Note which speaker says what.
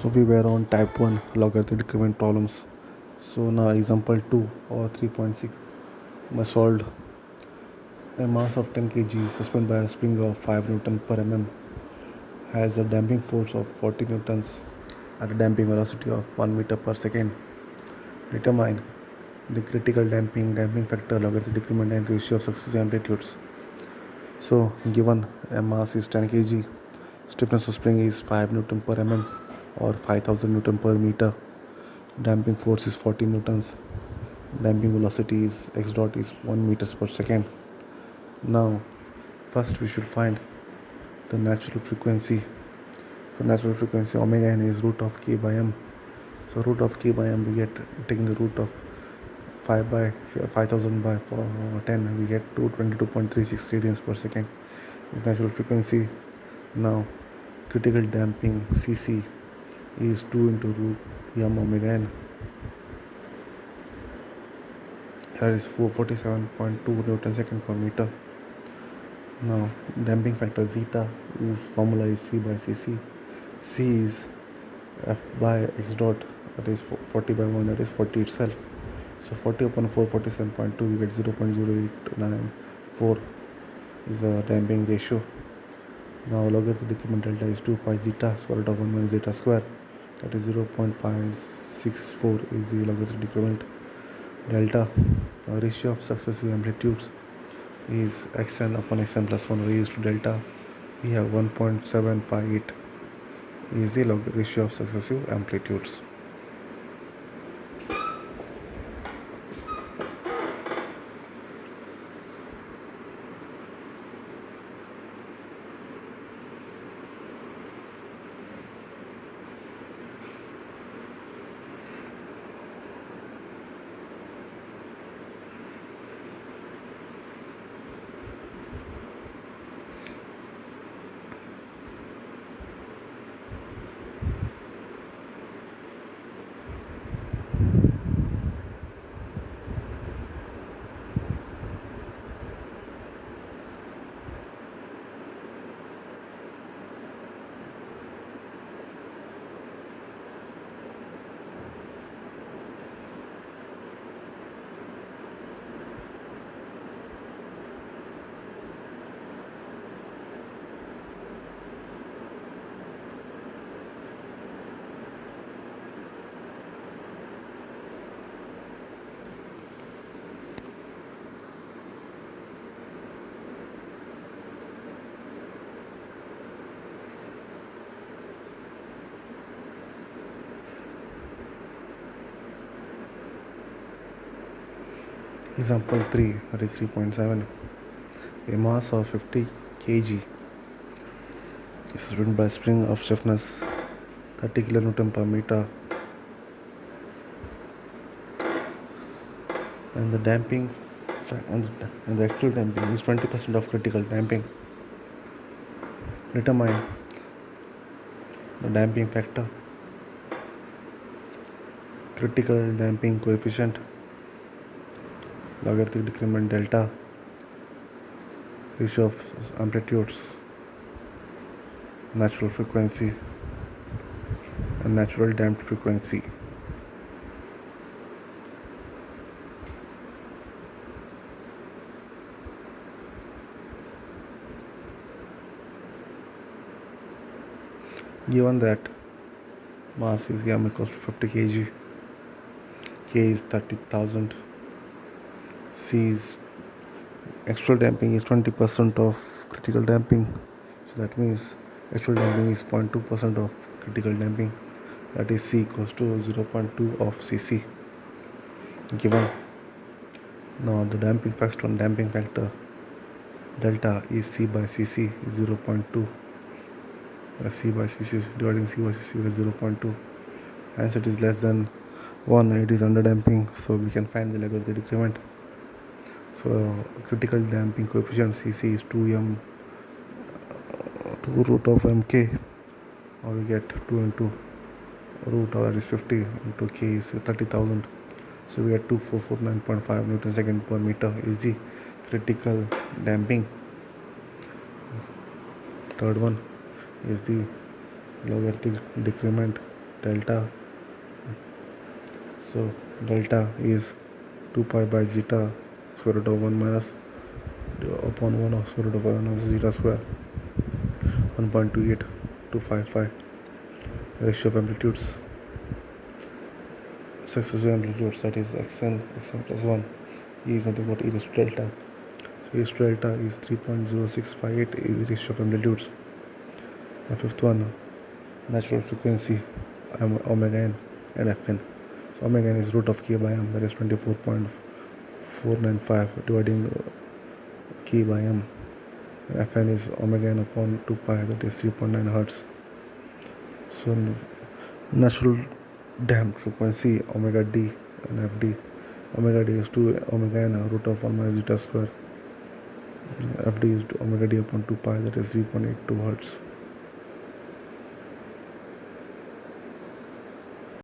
Speaker 1: So we were on type 1 logarithm decrement problems. So now example 2 or 3.6 was solved. A mass of 10 kg suspended by a spring of 5 Newton per mm has a damping force of 40 newtons at a damping velocity of 1 meter per second. Determine the critical damping factor, logarithm decrement and ratio of successive amplitudes. So given a mass is 10 kg, stiffness of spring is 5 Newton per mm or 5000 Newton per meter. Damping force is 40 newtons. Damping velocity is x dot is 1 meters per second. Now first we should find the natural frequency. So natural frequency omega n is root of k by m. So root of k by m we get, taking the root of 5 by 5000 by 10, we get 222.36 radians per second is natural frequency. Now critical damping Cc is 2 into root m omega n, that is 447.2 newton second per meter. Now damping factor zeta is formula is C by Cc. C is F by x dot, that is 40 by 1, that is 40 itself. So 40 upon 4, 47.2, we get 0.0894 is the damping ratio. Now logarithm decrement delta is 2 pi zeta square root of 1 minus zeta square, that is 0.564 is the logarithm decrement delta. The ratio of successive amplitudes is xn upon xn plus 1 raised to delta. We have 1.758 is the log ratio of successive amplitudes. Example 3, that is 3.7. A mass of 50 kg is suspended by a spring of stiffness 30 kN per meter, and the damping and the actual damping is 20% of critical damping. Determine the damping factor, critical damping coefficient, logarithm decrement delta, ratio of amplitudes, natural frequency and natural damped frequency. Given that mass is m equals to 50 kg, k is 30,000, c is actual damping is 20% of critical damping, so that means actual damping is 0.2% of critical damping, that is c equals to 0.2 of cc given. Now the damping factor delta is c by cc is 0.2. C by cc dividing c by cc we get 0.2. Hence it is less than 1, it is under damping, so we can find the logarithm decrement. So critical damping coefficient cc is 2m 2 root of mk, or we get 2 into root of, that is 50, into k is 30,000, so we get 2449.5 newton second per meter is the critical damping. Third one is the logarithm decrement delta. So delta is 2 pi by zeta square root of 1 minus upon 1 of square root of 1 of zeta square, 1.28255. Ratio of amplitudes, successive amplitudes, that is xn plus 1, e is nothing but e raised to delta. So e raised to delta is 3.0658 is the ratio of amplitudes. The fifth one, natural frequency omega n and fn. So omega n is root of k by m, that is 24.495 dividing k by m. Fn is omega n upon 2 pi, that is 3.9 hertz. So natural damped frequency omega d and fd. Omega d is 2 omega n root of 1 minus zeta square. Fd is omega d upon 2 pi, that is 3.82 hertz.